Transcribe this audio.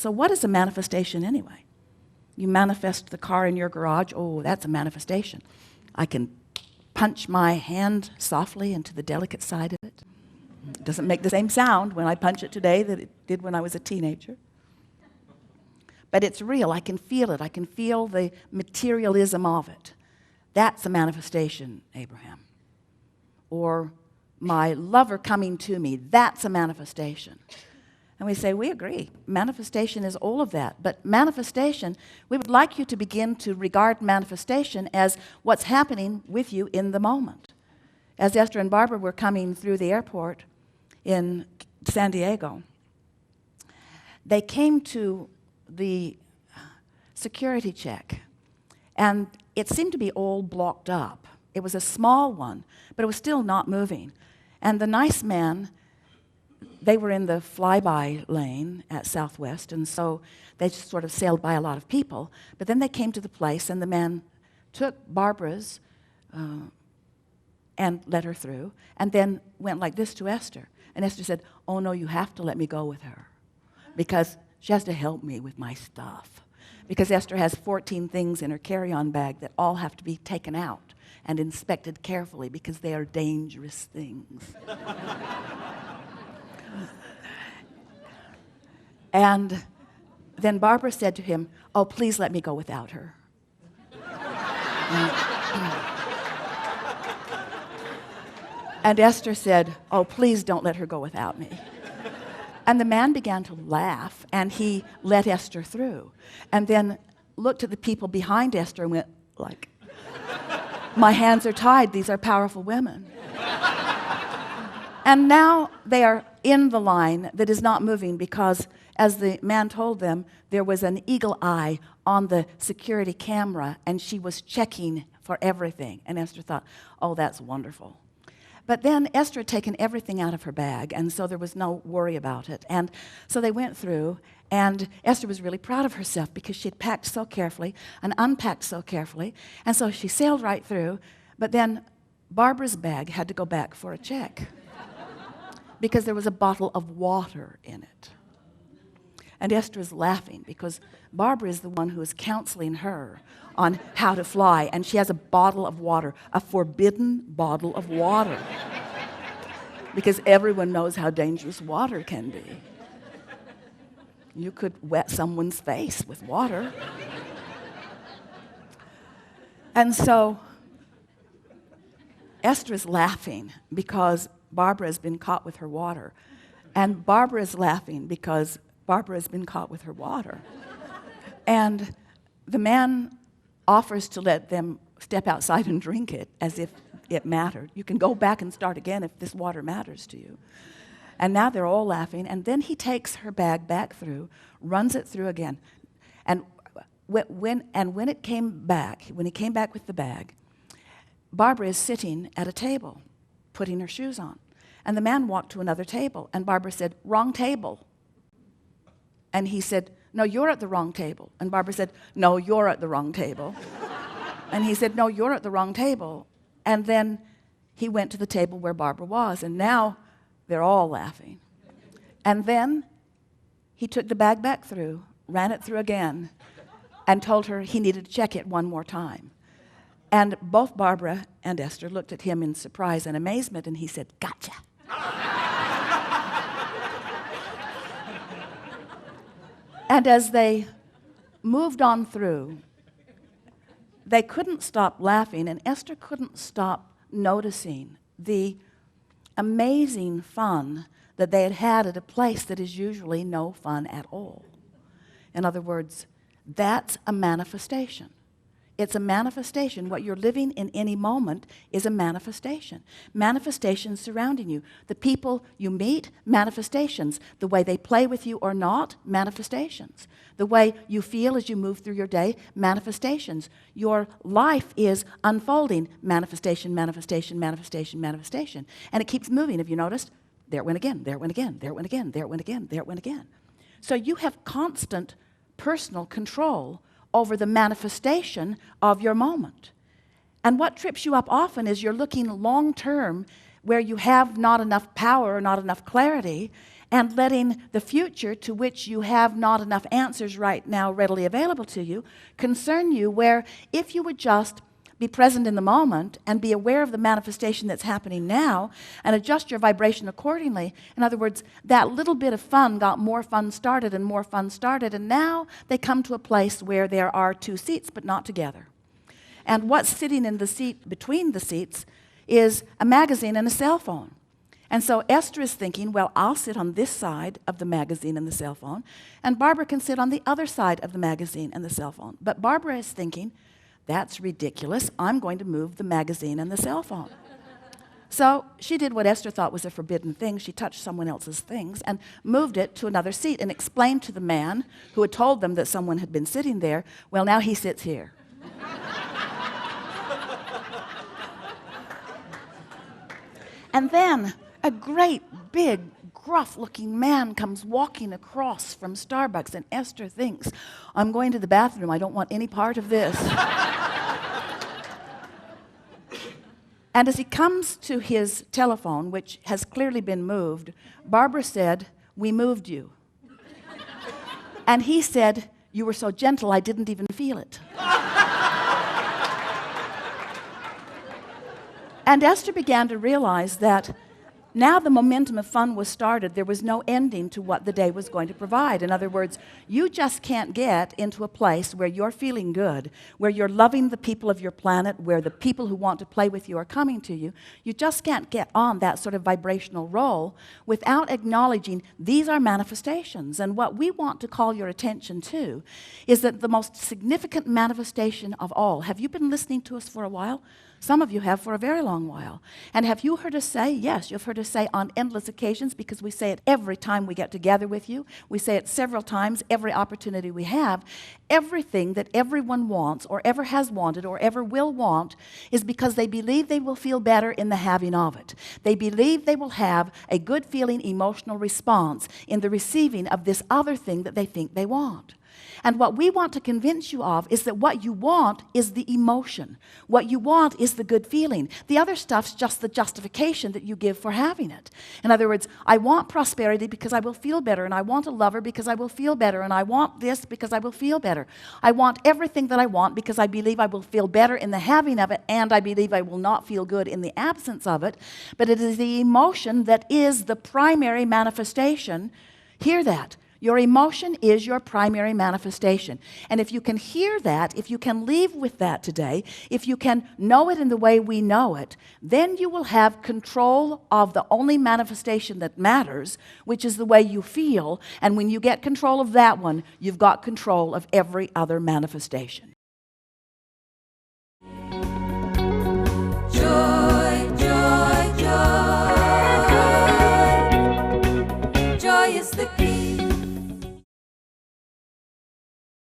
So what is a manifestation anyway? You manifest the car in your garage. Oh, that's a manifestation. I can punch my hand softly into the delicate side of it. It doesn't make the same sound when I punch it today that it did when I was a teenager. But it's real. I can feel it. I can feel the materialism of it. That's a manifestation, Abraham. Or my lover coming to me, that's a manifestation. And we say, we agree. Manifestation is all of that. But manifestation, we would like you to begin to regard manifestation as what's happening with you in the moment. As Esther and Barbara were coming through the airport in San Diego, they came to the security check, and it seemed to be all blocked up. It was a small one, but it was still not moving. And the nice man, they were in the flyby lane at Southwest, and so they just sort of sailed by a lot of people. But then they came to the place, and the man took Barbara's and let her through, and then went like this to Esther. And Esther said, oh, no, you have to let me go with her, because she has to help me with my stuff. Because Esther has 14 things in her carry-on bag that all have to be taken out and inspected carefully because they are dangerous things. And then Barbara said to him, oh, please let me go without her. And Esther said, oh, please don't let her go without me. And the man began to laugh, and he let Esther through. And then looked at the people behind Esther and went like, my hands are tied, these are powerful women. And now they are in the line that is not moving because, as the man told them, there was an eagle eye on the security camera, and she was checking for everything. And Esther thought, oh, that's wonderful. But then Esther had taken everything out of her bag, and so there was no worry about it. And so they went through, and Esther was really proud of herself because she had packed so carefully and unpacked so carefully. And so she sailed right through, but then Barbara's bag had to go back for a check because there was a bottle of water in it. And Esther is laughing because Barbara is the one who is counseling her on how to fly, and she has a bottle of water, a forbidden bottle of water, because everyone knows how dangerous water can be. You could wet someone's face with water. And so Esther is laughing because Barbara has been caught with her water, and Barbara is laughing because Barbara has been caught with her water. And the man offers to let them step outside and drink it as if it mattered. You can go back and start again if this water matters to you. And now they're all laughing, and then he takes her bag back through, runs it through again. And when he came back with the bag, Barbara is sitting at a table, putting her shoes on. And the man walked to another table, and Barbara said, wrong table. And he said, no, you're at the wrong table. And Barbara said, no, you're at the wrong table. And he said, no, you're at the wrong table. And then he went to the table where Barbara was, and now they're all laughing. And then he took the bag back through, ran it through again, and told her he needed to check it one more time. And both Barbara and Esther looked at him in surprise and amazement, and he said, gotcha. And as they moved on through, they couldn't stop laughing, and Esther couldn't stop noticing the amazing fun that they had had at a place that is usually no fun at all. In other words, that's a manifestation. It's a manifestation. What you're living in any moment is a manifestation. Manifestations surrounding you. The people you meet, manifestations. The way they play with you or not, manifestations. The way you feel as you move through your day, manifestations. Your life is unfolding, manifestation, manifestation, manifestation, manifestation. And it keeps moving. Have you noticed? There it went again, there it went again, there it went again, there it went again, there it went again. So you have constant personal control over the manifestation of your moment. And what trips you up often is you're looking long-term where you have not enough power or not enough clarity, and letting the future, to which you have not enough answers right now readily available to you, concern you, where if you would just be present in the moment and be aware of the manifestation that's happening now and adjust your vibration accordingly. In other words, that little bit of fun got more fun started, and now they come to a place where there are two seats but not together. And what's sitting in the seat between the seats is a magazine and a cell phone. And so Esther is thinking, well, I'll sit on this side of the magazine and the cell phone, and Barbara can sit on the other side of the magazine and the cell phone. But Barbara is thinking, that's ridiculous. I'm going to move the magazine and the cell phone. So she did what Esther thought was a forbidden thing. She touched someone else's things and moved it to another seat and explained to the man who had told them that someone had been sitting there, well, now he sits here. And then a great, big, gruff-looking man comes walking across from Starbucks, and Esther thinks, I'm going to the bathroom. I don't want any part of this. And as he comes to his telephone, which has clearly been moved, Barbara said, we moved you. And he said, you were so gentle, I didn't even feel it. And Esther began to realize that now the momentum of fun was started. There was no ending to what the day was going to provide. In other words, you just can't get into a place where you're feeling good, where you're loving the people of your planet, where the people who want to play with you are coming to you. You just can't get on that sort of vibrational roll without acknowledging these are manifestations. And what we want to call your attention to is that the most significant manifestation of all, have you been listening to us for a while? Some of you have for a very long while. And have you heard us say, yes, you've heard us say on endless occasions, because we say it every time we get together with you. We say it several times every opportunity we have. Everything that everyone wants or ever has wanted or ever will want is because they believe they will feel better in the having of it. They believe they will have a good feeling emotional response in the receiving of this other thing that they think they want. And what we want to convince you of is that what you want is the emotion. What you want is the good feeling. The other stuff's just the justification that you give for having it. In other words, I want prosperity because I will feel better, and I want a lover because I will feel better, and I want this because I will feel better. I want everything that I want because I believe I will feel better in the having of it, and I believe I will not feel good in the absence of it. But it is the emotion that is the primary manifestation. Hear that. Your emotion is your primary manifestation. And if you can hear that, if you can leave with that today, if you can know it in the way we know it, then you will have control of the only manifestation that matters, which is the way you feel. And when you get control of that one, you've got control of every other manifestation.